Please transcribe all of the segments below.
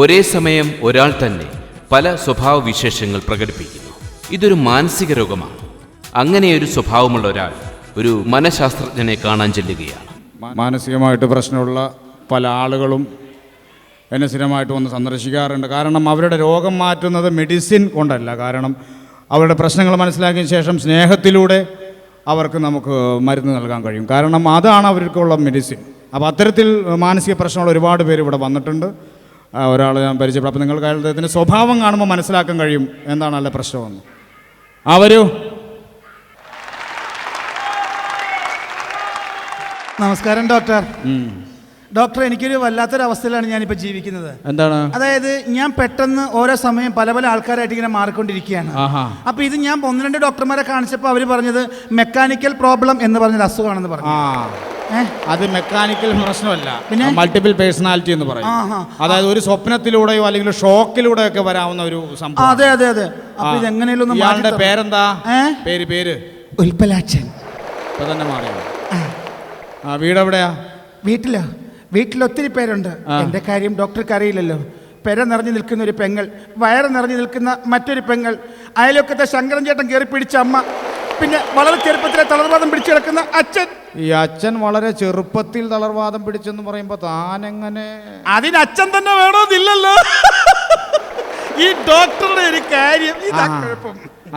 ഒരേ സമയം ഒരാൾ തന്നെ പല സ്വഭാവവിശേഷങ്ങൾ പ്രകടിപ്പിക്കുന്നു. ഇതൊരു മാനസിക രോഗമാണ്. അങ്ങനെയൊരു സ്വഭാവമുള്ള ഒരാൾ ഒരു മനഃശാസ്ത്രജ്ഞനെ കാണാൻ ചെല്ലുകയാണ്. മാനസികമായിട്ട് പ്രശ്നമുള്ള പല ആളുകളും എന്നെ സ്ഥിരമായിട്ട് വന്ന് സന്ദർശിക്കാറുണ്ട്. കാരണം അവരുടെ രോഗം മാറ്റുന്നത് മെഡിസിൻ കൊണ്ടല്ല. കാരണം അവരുടെ പ്രശ്നങ്ങൾ മനസ്സിലാക്കിയ ശേഷം സ്നേഹത്തിലൂടെ അവർക്ക് നമുക്ക് മരുന്ന് നൽകാൻ കഴിയും. കാരണം അതാണ് അവർക്കുള്ള മെഡിസിൻ. അപ്പോൾ അത്തരത്തിൽ മാനസിക പ്രശ്നമുള്ള ഒരുപാട് പേര് ഇവിടെ വന്നിട്ടുണ്ട്. ഒരാൾ ഞാൻ പരിചയപ്പെടും. അപ്പോൾ നിങ്ങൾക്ക് അദ്ദേഹത്തിൻ്റെ സ്വഭാവം കാണുമ്പോൾ മനസ്സിലാക്കാൻ കഴിയും എന്താണ് നല്ല പ്രശ്നമെന്ന്. നമസ്കാരം ഡോക്ടർ. ഡോക്ടർ, എനിക്കൊരു വല്ലാത്തൊരവസ്ഥയിലാണ് ഞാനിപ്പോൾ ജീവിക്കുന്നത്. എന്താണ്? അതായത് ഞാൻ പെട്ടെന്ന് ഓരോ സമയം പല പല ആൾക്കാരായിട്ട് ഇങ്ങനെ മാറിക്കൊണ്ടിരിക്കുകയാണ്. അപ്പോൾ ഇത് ഞാൻ 1-2 ഡോക്ടർമാരെ കാണിച്ചപ്പോൾ അവർ പറഞ്ഞത് മെക്കാനിക്കൽ പ്രോബ്ലം എന്ന് പറഞ്ഞൊരു അസുഖമാണെന്ന് പറഞ്ഞു. അത് മെക്കാനിക്കൽ പ്രശ്നമല്ല, പിന്നെ മൾട്ടിപ്പിൾ പേഴ്സണാലിറ്റി എന്ന് പറയും. അതായത് ഒരു സ്വപ്നത്തിലൂടെയോ അല്ലെങ്കിൽ ഷോക്കിലൂടെയോ ഒക്കെ വരാവുന്ന ഒരു സംഭവം. അതെ അതെ അതെ. അപ്പോൾ ഇത് എങ്ങനെയല്ലോ. ഇയാളുടെ പേരെന്താ? പേര് ഉൽപ്പലാക്ഷൻ. ഇപ്പൊ തന്നെ മാറിയോ? വീടെവിടെയാ? വീട്ടിൽ ഒത്തിരി പേരുണ്ട്. എൻ്റെ കാര്യം ഡോക്ടർക്ക് അറിയില്ലല്ലോ. പെര നിറഞ്ഞു നിൽക്കുന്ന ഒരു പെങ്ങൾ, വയറ് നിറഞ്ഞു നിൽക്കുന്ന മറ്റൊരു പെങ്ങൾ, അയലൊക്കത്തെ ശങ്കരൻ ചേട്ടൻ കയറി പിടിച്ച അമ്മ, പിന്നെ വളരെ ചെറുപ്പത്തിലെ തളർവാദം പിടിച്ചു കിടക്കുന്ന അച്ഛൻ. ഈ അച്ഛൻ വളരെ ചെറുപ്പത്തിൽ തളർവാദം പിടിച്ചെന്ന് പറയുമ്പോ താനെങ്ങനെ? അതിന് അച്ഛൻ തന്നെ വേണമെന്നില്ലല്ലോ. ഈ ഡോക്ടറുടെ ഒരു കാര്യം ഇതാ.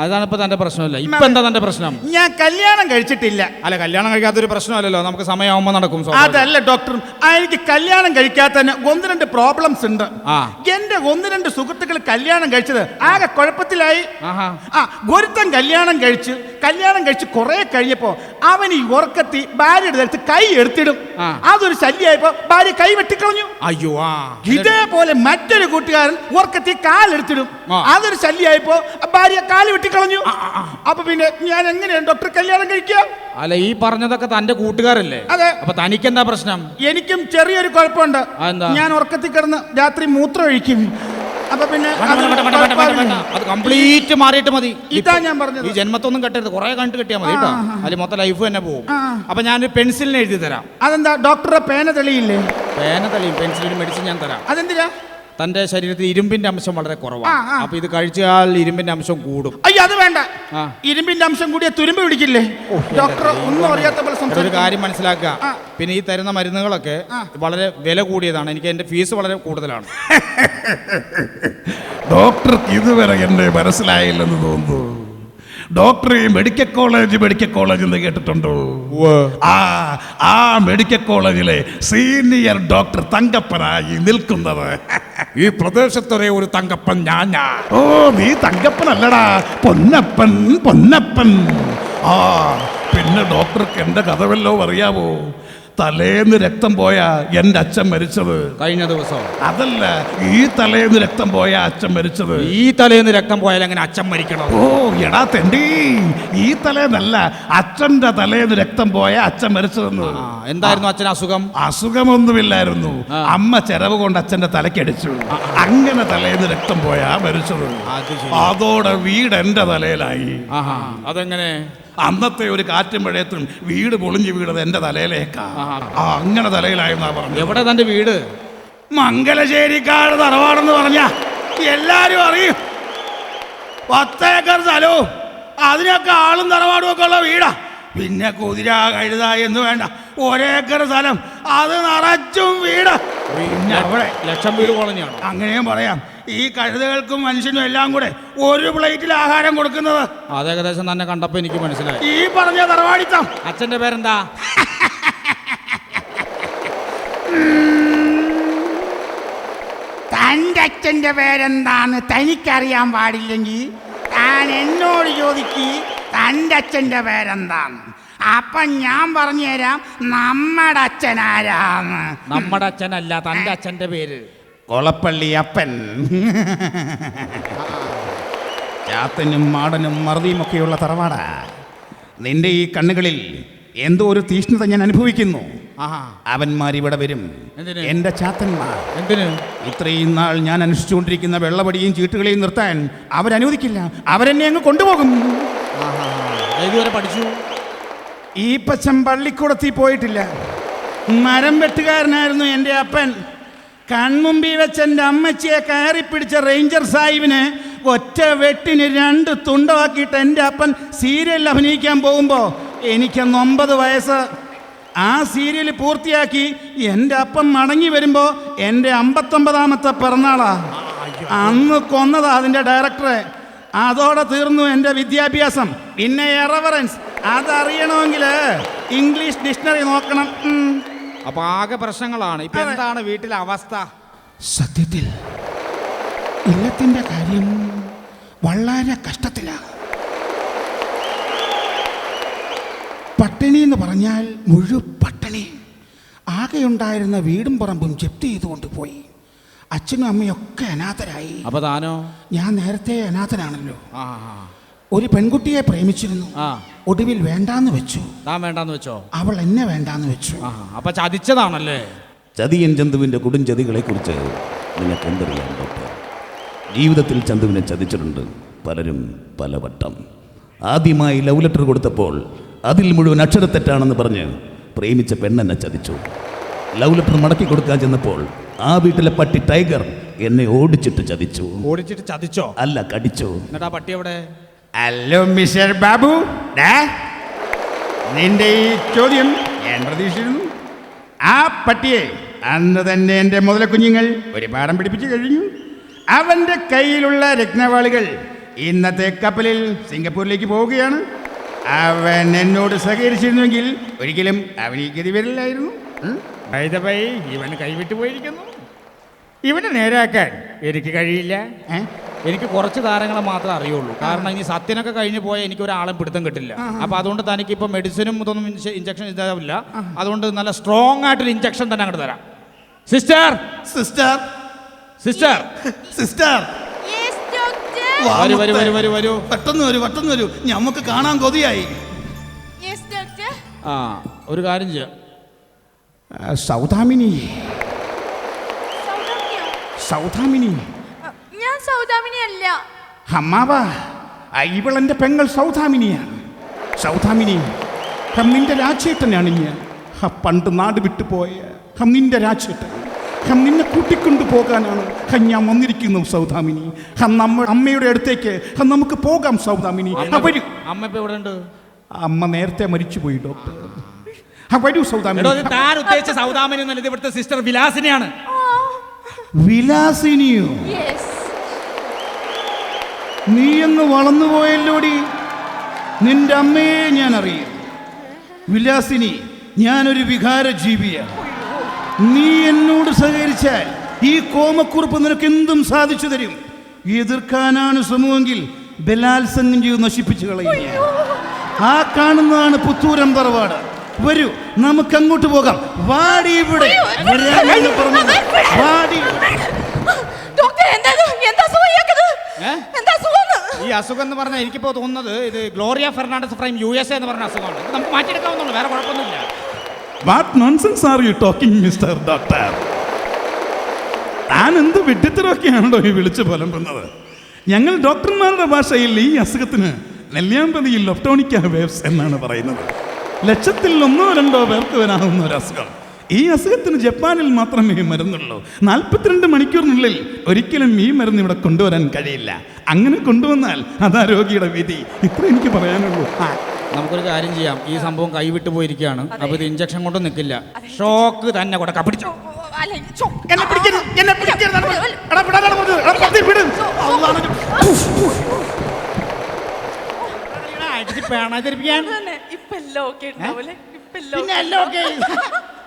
അതാണ് ഇപ്പൊ തന്റെ പ്രശ്നമല്ല. ഇപ്പൊ എന്താ തന്റെ പ്രശ്നം? ഞാൻ കല്യാണം കഴിച്ചിട്ടില്ല. അല്ല, കല്യാണം കഴിക്കാത്തൊരു പ്രശ്നമല്ലല്ലോ. നമുക്ക് സമയമാകുമ്പോൾ നടക്കും. അതല്ല ഡോക്ടർ, എനിക്ക് കല്യാണം കഴിക്കാത്ത 1-2 പ്രോബ്ലംസ് ഉണ്ട്. എന്റെ 1-2 സുഹൃത്തുക്കൾ കല്യാണം കഴിച്ചത് ആകെ കുഴപ്പത്തിലായി. ഒരുത്തൻ കല്യാണം കഴിച്ച് കുറെ കഴിഞ്ഞപ്പോ അവൻ ഈ ഉറക്കത്തി ഭാര്യയുടെ അടുത്ത് കൈ എടുത്തിടും. അതൊരു ശല്യമായപ്പോ ഭാര്യ കൈ വെട്ടിക്കളഞ്ഞു. അയ്യോ. ഇതേപോലെ മറ്റൊരു കൂട്ടുകാരൻ ഉറക്കത്തി കാലെടുത്തിടും. അതൊരു ശല്യമായപ്പോ ഭാര്യ കാല് വെട്ടിക്കളഞ്ഞു. അപ്പൊ പിന്നെ ഞാൻ എങ്ങനെയാണ് ഡോക്ടർ കല്യാണം കഴിക്കുക? അല്ല, ഈ പറഞ്ഞതൊക്കെ തന്റെ കൂട്ടുകാരല്ലേ? അതെ. അപ്പൊ തനിക്ക് എന്താ പ്രശ്നം? എനിക്കും ചെറിയൊരു കുഴപ്പമുണ്ട്. ഞാൻ ഉറക്കത്തിൽ കിടന്ന് രാത്രി മൂത്രം ഒഴിക്കും. അപ്പൊ പിന്നെ അത് കംപ്ലീറ്റ് മാറിയിട്ട് മതി. ഇതാ ഞാൻ പറഞ്ഞത്. ഈ ജന്മത്തൊന്നും കെട്ടരുത്, കുറെ കണ്ടിട്ട് കെട്ടിയാൽ മതി കേട്ടോ. അതിൽ മൊത്തം ലൈഫ് തന്നെ പോകും. അപ്പൊ ഞാനൊരു പെൻസിലിന് എഴുതി തരാം. അതെന്താ ഡോക്ടറെ പേന തെളിയില്ലേ? പേന തെളിയും, പെൻസിലിന് മെഡിസിൻ ഞാൻ തരാം. അതെന്തിനാ? തന്റെ ശരീരത്തിൽ ഇരുമ്പിന്റെ അംശം വളരെ കുറവാണ്. അപ്പൊ ഇത് കഴിച്ചാൽ ഇരുമ്പിന്റെ അംശം കൂടും. അയ്യോ, അത് വേണ്ട. ഇരുമ്പിന്റെ അംശം കൂടിയ തുരുമ്പ് പിടിക്കില്ലേ? ഡോക്ടർ ഒന്നും അറിയാത്ത പോലെ ഒരു കാര്യം മനസ്സിലാക്കുക. പിന്നെ ഈ തരുന്ന മരുന്നുകളൊക്കെ വളരെ വില കൂടിയതാണ്. എനിക്ക് എന്റെ ഫീസ് വളരെ കൂടുതലാണ്. ഡോക്ടർക്ക് ഇതുവരെ എന്നെ മനസ്സിലായില്ലെന്ന് തോന്നുന്നു. ഡോക്ടർ മെഡിക്കൽ കോളേജ് എന്ന് കേട്ടിട്ടുണ്ടോ? ആ മെഡിക്കൽ കോളേജിലെ സീനിയർ ഡോക്ടർ തങ്കപ്പനായി നിൽക്കുന്നത്. ഈ പ്രദേശത്തൊരേ ഒരു തങ്കപ്പൻ ഞാനാ. ഓ, നീ തങ്കപ്പനല്ലടാ, പൊന്നപ്പൻ. പിന്നെ ഡോക്ടർക്ക് എന്റെ കഥ വല്ലതും അറിയാവോ? തലേന്ന് രക്തം പോയ എൻ്റെ അച്ഛൻ മരിച്ചത് കഴിഞ്ഞ ദിവസം. അതല്ല, ഈ തലേന്ന് രക്തം പോയ അച്ഛൻ മരിച്ചത്. ഈ തലേന്ന് രക്തം പോയാൽ അങ്ങനെ അച്ഛൻ മരിക്കണം? ഓ എടാ തെണ്ടി, ഈ തലേന്നല്ല, അച്ഛൻ്റെ തലേന്ന് രക്തം പോയ അച്ഛൻ മരിച്ചതെന്ന്. എന്തായിരുന്നു അച്ഛൻ അസുഖം? അസുഖമൊന്നുമില്ലായിരുന്നു. അമ്മ ചെലവ് കൊണ്ട് അച്ഛൻ്റെ തലക്കടിച്ചു. അങ്ങനെ തലേന്ന് രക്തം പോയാ മരിച്ചത്. അതോടെ വീട് എൻ്റെ തലയിലായി. അതെങ്ങനെ? അന്നത്തെ ഒരു കാറ്റും മഴയത്തും വീട് പൊളിഞ്ഞു വീണത് എൻ്റെ തലയിലേക്കാ. അങ്ങനെ തലയിലായെന്നാ പറഞ്ഞു. എവിടെ തന്റെ വീട്? മംഗലശ്ശേരിക്കാട് തറവാടെന്ന് പറഞ്ഞ എല്ലാരും അറിയും. 10 ഏക്കർ സ്ഥലവും അതിനൊക്കെ ആളും തറവാടും ഒക്കെ ഉള്ള വീടാ. പിന്നെ കുതിര കഴുത എന്ന് വേണ്ട, 1 ഏക്കർ സ്ഥലം, അത് നിറച്ചും വീട്. പിന്നെ അവിടെ ലക്ഷം വീട് കോളനിയാണ്. അങ്ങനെയും പറയാം. ഈ കഴുതകൾക്കും മനുഷ്യനും എല്ലാം കൂടെ ഒരു പ്ലേറ്റിൽ ആഹാരം കൊടുക്കുന്നത്. അത് ഏകദേശം തന്നെ കണ്ടപ്പോ എനിക്ക് മനസ്സിലായി. ഈ പറഞ്ഞ തറവാടിത്തം. അച്ഛന്റെ പേരെന്താ? തൻ്റെ അച്ഛൻ്റെ പേരെന്താന്ന് തനിക്കറിയാൻ പാടില്ലെങ്കിൽ താൻ എന്നോട് ചോദിക്ക് തൻ്റെ അച്ഛൻ്റെ പേരെന്താന്ന്. അപ്പം ഞാൻ പറഞ്ഞു തരാം നമ്മുടെ അച്ഛൻ ആരാന്ന്. നമ്മുടെ അച്ഛനല്ല, തൻ്റെ അച്ഛൻ്റെ പേര് കൊളപ്പള്ളി അപ്പൻ. ചാത്തനും മാടനും മറുതിയുമൊക്കെയുള്ള തറവാടാ. നിന്റെ ഈ കണ്ണുകളിൽ എന്തോ ഒരു തീഷ്ണത ഞാൻ അനുഭവിക്കുന്നു. അവന്മാരിവിടെ വരും, എന്റെ ചാത്തന്മാർ. ഇത്രയും നാൾ ഞാൻ അനുഷ്ഠിച്ചുകൊണ്ടിരിക്കുന്ന വെള്ളപടിയും ചീട്ടുകളെയും നിർത്താൻ അവരനുവദിക്കില്ല. അവരെന്നെ അങ്ങ് കൊണ്ടുപോകും. പഠിച്ചു? ഈ പച്ചൻ പള്ളിക്കൂടത്തിൽ പോയിട്ടില്ല. മരം വെട്ടുകാരനായിരുന്നു എൻ്റെ അപ്പൻ. കൺമുമ്പിൽ വെച്ച് എൻ്റെ അമ്മച്ചിയെ കയറി പിടിച്ച റേഞ്ചർ സാഹിബിനെ ഒറ്റ വെട്ടിന് 2 തുണ്ടമാക്കിയിട്ട് എൻ്റെ അപ്പൻ സീരിയലിൽ അഭിനയിക്കാൻ പോകുമ്പോൾ എനിക്കന്ന് 9 വയസ്സ്. ആ സീരിയൽ പൂർത്തിയാക്കി എൻ്റെ അപ്പൻ മടങ്ങി വരുമ്പോൾ എൻ്റെ 59ാമത്തെ പിറന്നാളാ. അന്ന് കൊന്നതാ അതിൻ്റെ ഡയറക്ടറെ. അതോടെ തീർന്നു എൻ്റെ വിദ്യാഭ്യാസം. പിന്നെ റെഫറൻസ് അതറിയണമെങ്കിൽ ഇംഗ്ലീഷ് ഡിക്ഷണറി നോക്കണം. അപ്പൊ ആകെ പ്രശ്നങ്ങളാണ്. ഇപ്പൊ എന്താണ് വീട്ടിലെ അവസ്ഥ? സത്യത്തിൽ ഇല്ലത്തിൻ്റെ കാര്യം വളരെ കഷ്ടത്തിലാണ്. പട്ടിണി എന്ന് പറഞ്ഞാൽ മുഴുപട്ടിണി. ആകെയുണ്ടായിരുന്ന വീടും പറമ്പും ജപ്തി ചെയ്തുകൊണ്ട് പോയി. അച്ഛനും അമ്മയൊക്കെ അനാഥരായി. അപ്പൊ താനോ? ഞാൻ നേരത്തെ അനാഥനാണല്ലോ. ഒരു പെൺകുട്ടിയെ പ്രേമിച്ചിരുന്നു. ഒടുവിൽ വേണ്ടാന്ന് വെച്ചു. താൻ വേണ്ടാന്ന് വെച്ചോ? അവൾ എന്നെ വേണ്ടാന്ന് വെച്ചു. അപ്പൊ ചതിച്ചതാണല്ലേ? ചതിയൻ ചന്തുവിൻ്റെ കൊടുംചതികളെ കുറിച്ച് നിങ്ങൾക്ക് എന്തറിയാം ഡോക്ടർ? ജീവിതത്തിൽ ചന്തുവിനെ ചതിച്ചിട്ടുണ്ട് പലരും പലവട്ടം. ആദ്യമായി ലവ് ലെറ്റർ കൊടുത്തപ്പോൾ അതിൽ മുഴുവൻ അക്ഷരത്തെറ്റാണെന്ന് പറഞ്ഞ് പ്രേമിച്ച പെണ്ണെന്നെ ചതിച്ചു. ലവ് ലെറ്റർ മടക്കി കൊടുക്കാൻ ചെന്നപ്പോൾ ആ വീട്ടിലെ പട്ടി ടൈഗർ എന്നെ ഓടിച്ചിട്ട് ചതിച്ചു. ഓടിച്ചിട്ട് ചതിച്ചോ? അല്ല, കടിച്ചു. എന്നിട്ടാ പട്ടി എവിടെ? ഹലോ മിസ്റ്റർ ബാബു, നിന്റെ ഈ ചോദ്യം ഞാൻ പ്രതീക്ഷിച്ചിരുന്നു. ആ പട്ടിയെ അന്ന് തന്നെ എൻ്റെ മുതലക്കുഞ്ഞുങ്ങൾ ഒരു പാഠം പഠിപ്പിച്ചു കഴിഞ്ഞു. അവൻ്റെ കയ്യിലുള്ള രത്നവാളികൾ ഇന്നത്തെ കപ്പലിൽ സിംഗപ്പൂരിലേക്ക് പോവുകയാണ്. അവൻ എന്നോട് സഹകരിച്ചിരുന്നുവെങ്കിൽ ഒരിക്കലും അവൻ ഈ ഗതി വരില്ലായിരുന്നു. ഇവന് കൈവിട്ടു പോയിരിക്കുന്നു. ഇവനെ നേരാക്കാൻ എനിക്ക് കഴിയില്ല. എനിക്ക് കുറച്ച് താരങ്ങളെ മാത്രമേ അറിയുള്ളൂ. കാരണം ഇനി സത്യനൊക്കെ കഴിഞ്ഞു പോയാൽ എനിക്ക് ഒരാളെ പിടുത്തം കിട്ടില്ല. അപ്പൊ അതുകൊണ്ട് തനിക്ക് ഇപ്പൊ മെഡിസിനും ഇതൊന്നും ഇഞ്ചക്ഷൻ ഇതാവില്ല. അതുകൊണ്ട് നല്ല സ്ട്രോങ് ആയിട്ടൊരു ഇഞ്ചക്ഷൻ തന്നെ അങ്ങോട്ട് തരാം. സിസ്റ്റർ സിസ്റ്റർ സിസ്റ്റർ സിസ്റ്റർ വരൂ. പെട്ടെന്ന് വരൂ. ഞമ്മക്ക് കാണാൻ കൊതിയായി. ആ, ഒരു കാര്യം ചെയ്യാം. സൗദാമിനി. ഞാൻ സൗദാമിനി അല്ല. അമ്മാവാ, ഇവളെന്റെ പെങ്ങൾ സൗദാമിനിയാണ്. സൗദാമിനി, നിന്റെ രാജേട്ടനാണ് ഞാൻ. പണ്ട് നാട് വിട്ടുപോയ നിന്റെ രാജേട്ടൻ. നിന്നെ കൂട്ടിക്കൊണ്ടു പോകാനാണ് ഞാൻ വന്നിരിക്കുന്നു സൗദാമിനി. അമ്മയുടെ അടുത്തേക്ക് നമുക്ക് പോകാം സൗദാമിനി. അമ്മ ഇപ്പൊ എവിടെ ഉണ്ട്? അമ്മ നേരത്തെ മരിച്ചുപോയി ഡോക്ടർ. വരൂ സൗദാമിനി. താൻ ഉദ്ദേശിച്ച സൗദാമിനി എന്നുള്ളത് ഇവിടുത്തെ സിസ്റ്റർ വിലാസിനിയാണ്. വിലാസിനിയോ? നീ എന്ന് വളർന്നുപോയല്ലോടി. നിന്റെ അമ്മയെ ഞാൻ അറിയും. വിലാസിനി, ഞാനൊരു വികാര ജീവിയാണ്. നീ എന്നോട് സഹകരിച്ചാൽ ഈ കോമക്കുറിപ്പ് നിനക്ക് എന്തും സാധിച്ചു തരും. എതിർക്കാനാണ് ശ്രമമെങ്കിൽ ബലാത്സംഗം ചെയ്ത് നശിപ്പിച്ചു കളയും. ആ കാണുന്നതാണ് പുത്തൂരം തറവാട്. വരൂ, നമുക്ക് അങ്ങോട്ട് പോകാം. വാടി ഇവിടെ. ഈ അസുഖം എന്ന് പറഞ്ഞാൽ എനിക്കിപ്പോ തോന്നുന്നത് ഇത് ഗ്ലോറിയ ഫെർണാണ്ടസ് ഫ്രം USA എന്ന് പറഞ്ഞ അസുഖമാണ്. ഇത് നമുക്ക് മാറ്റിയെടുക്കാവുന്നുള്ളൂ, വേറെ കുഴപ്പമൊന്നുമില്ല. What nonsense are you talking, Mr. Doctor? താൻ എന്ത് വിഡ്ഢിത്തരമൊക്കെയാണോ ഈ വിളിച്ചു പുലമ്പുന്നത്? ഞങ്ങൾ ഡോക്ടർമാരുടെ ഭാഷയിൽ ഈ അസുഖത്തിന് നെല്ലിയാമ്പതിയിൽ ഒപ്റ്റോണിക്ക വേവ്സ് എന്നാണ് പറയുന്നത്. 1,000,000 1 2 പേർക്ക് വരാവുന്ന ഒരു അസുഖം. ഈ അസുഖത്തിന് ജപ്പാനിൽ മാത്രമേ മരുന്നുള്ളൂ. 42 മണിക്കൂറിനുള്ളിൽ ഒരിക്കലും ഈ മരുന്ന് ഇവിടെ കൊണ്ടുവരാൻ കഴിയില്ല. അങ്ങനെ കൊണ്ടുവന്നാൽ അതാ രോഗിയുടെ വിധി. ഇത്ര എനിക്ക് പറയാനുള്ളൂ. നമുക്കൊരു കാര്യം ചെയ്യാം. ഈ സംഭവം കൈവിട്ടു പോയിരിക്കുകയാണ്. അപ്പൊ ഇത് ഇഞ്ചക്ഷൻ കൊണ്ട് നിൽക്കില്ല. ഷോക്ക് തന്നെ കൊടുക്കാം. പിടിച്ചോ.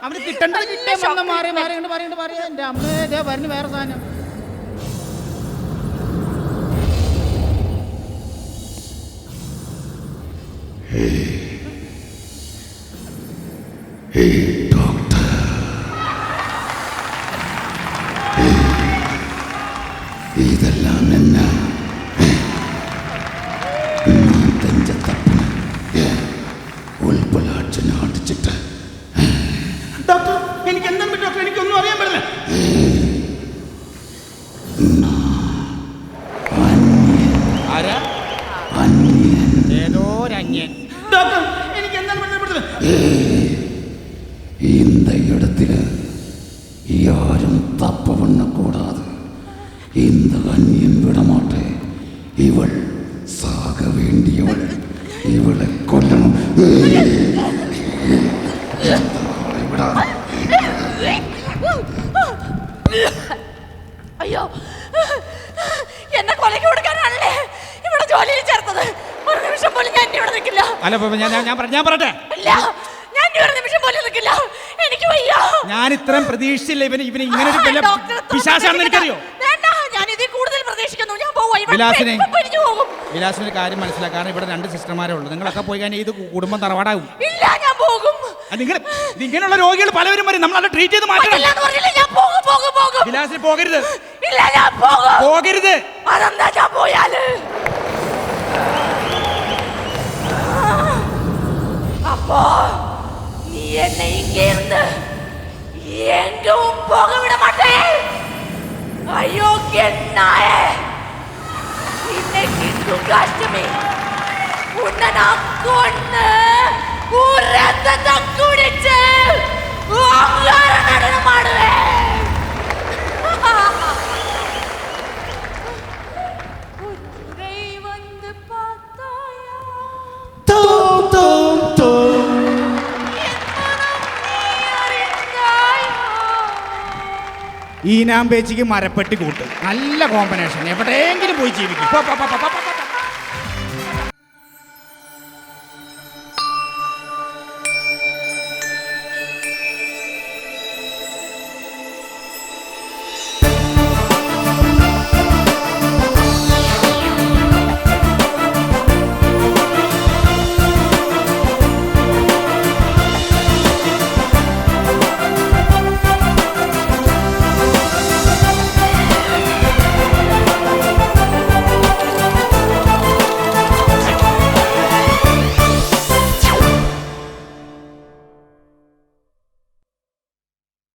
അവന് കിട്ടേണ്ടത് കിട്ടിയ മാറി എന്റെ അമ്മ വരുന്നു വേറെ സാധനം. ഇതെല്ലാം എന്നാ ഉൾപ്പലാക്ഷനെ അടിച്ചിട്ട് ഡോക്ടർ, എനിക്ക് എന്താ ഡോക്ടർ? എനിക്കൊന്നും അറിയാൻ പറ്റില്ല. ഏതോ ഒരന്യൻ. ഡോക്ടർ, എനിക്ക് എന്താ പറ്റില്ല. இந்த இடத்துல யாரும் தப்ப இந்த அந்நியன் விடமாட்டே. இவள் சாக வேண்டியவள். இவளை கொல்லணும். അയ്യോ, എന്നെ കൊലയ്ക്ക് കൊടുക്കാനാണല്ലേ ഇവിടെ ജോലിയിൽ ചേർത്തത്. ഒരു നിമിഷം പോലും ഞാൻ ഇവിടെ നിൽക്കില്ല. ഞാൻ പറയട്ടെ, ഇല്ല, ഞാൻ ഒരു നിമിഷം പോലും നിൽക്കില്ല. എനിക്ക് വയ്യ. ഞാൻ ഇത്രയും പ്രതീക്ഷിച്ചില്ല ഇവന് ഇങ്ങനെ പിശാചാണെന്ന് എനിക്കറിയോ. വേണ്ട, ഞാൻ ഇതിൽ കൂടുതൽ പ്രതീക്ഷിക്കുന്നു. ഞാൻ പോവാ. വിലാസിനെ പോകും. വിലാസിന് കാര്യം മനസ്സിലാക്കാൻ ഇവിടെ 2 സിസ്റ്റർമാരേ ഉള്ളൂ. നിങ്ങളൊക്കെ പോയി കഴിഞ്ഞാൽ ഇത് കുടുംബം തറവാടാകും. ഇല്ല, ഞാൻ പോകും. നിങ്ങൾ ഇങ്ങനെയുള്ള രോഗികൾ പലവരും വരും. നമ്മൾ അത് ട്രീറ്റ് ചെയ്ത് മാറ്റണം. ഞാൻ പോകും. വിലാസിന് പോകരുത്. ഇല്ല, ഞാൻ പോകും. പോകരുത്. അതെന്താ ഞാൻ പോയാല്? அப்போ நீ என்னை இங்கே இருந்து எங்கும் போக விட மாட்டேன். அயோக்கிய நாயே, இன்னைக்கு துர்காஷ்டமி. உன்னை நான் கொன்னு உன் ரத்தத்தை குடிச்சு அங்கார நடனம் ஆடுவேன். வந்து பார்த்தாயா? ഈനാമ്പേച്ചിക്ക് മരപ്പെട്ടി കൂട്ട്. നല്ല കോമ്പിനേഷൻ. എവിടെയെങ്കിലും പോയി ജീവിക്കും.